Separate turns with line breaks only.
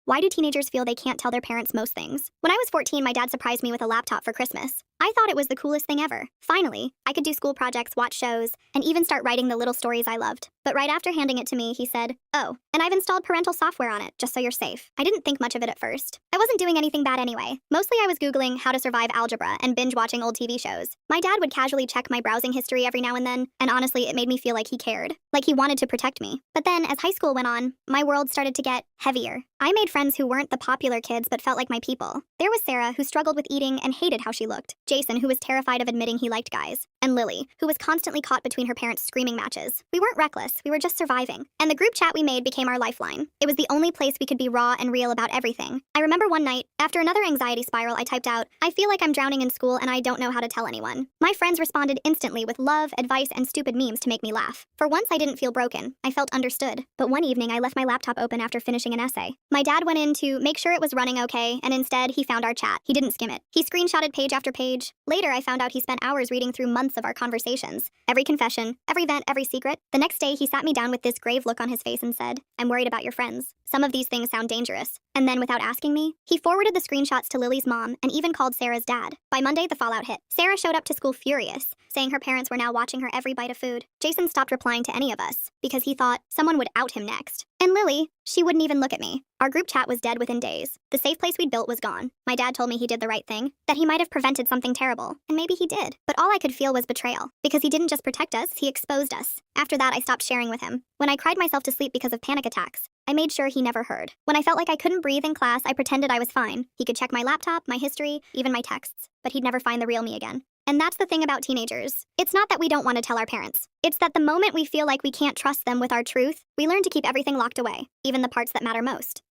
Why do teenagers feel they can't tell their parents most things? When I was 14, my dad surprised me with a laptop for Christmas. I thought it was the coolest thing ever. Finally, I could do school projects, watch shows, and even start writing the little stories I loved. But right after handing it to me, he said, "Oh, and I've installed parental software on it, just so you're safe." I didn't think much of it at first. I wasn't doing anything bad anyway. Mostly I was Googling how to survive algebra and binge watching old TV shows. My dad would casually check my browsing history every now and then, and honestly, it made me feel like he cared. Like he wanted to protect me. But then, as high school went on, my world started to get heavier. I made friends who weren't the popular kids but felt like my people. There was Sarah, who struggled with eating and hated how she looked. Jason, who was terrified of admitting he liked guys. And Lily, who was constantly caught between her parents' screaming matches. We weren't reckless, we were just surviving. And the group chat we made became our lifeline. It was the only place we could be raw and real about everything. I remember one night, after another anxiety spiral, I typed out, "I feel like I'm drowning in school and I don't know how to tell anyone." My friends responded instantly with love, advice, and stupid memes to make me laugh. For once, I didn't feel broken. I felt understood. But one evening, I left my laptop open after finishing an essay. My dad went in to make sure it was running okay, and instead, he found our chat. He didn't skim it. He screenshotted page after page. Later, I found out he spent hours reading through months of our conversations. Every confession, every vent, every secret. The next day, he sat me down with this grave look on his face and said, "I'm worried about your friends. Some of these things sound dangerous." And then, without asking me, he forwarded the screenshots to Lily's mom and even called Sarah's dad. By Monday, the fallout hit. Sarah showed up to school furious, saying her parents were now watching her every bite of food. Jason stopped replying to any of us because he thought someone would out him next. And Lily, she wouldn't even look at me. Our group chat was dead within days. The safe place we'd built was gone. My dad told me he did the right thing, that he might have prevented something terrible, and maybe he did. But all I could feel was betrayal, because he didn't just protect us, he exposed us. After that, I stopped sharing with him. When I cried myself to sleep because of panic attacks, I made sure he never heard. When I felt like I couldn't breathe in class, I pretended I was fine. He could check my laptop, my history, even my texts, but he'd never find the real me again. And that's the thing about teenagers. It's not that we don't want to tell our parents. It's that the moment we feel like we can't trust them with our truth, we learn to keep everything locked away, even the parts that matter most.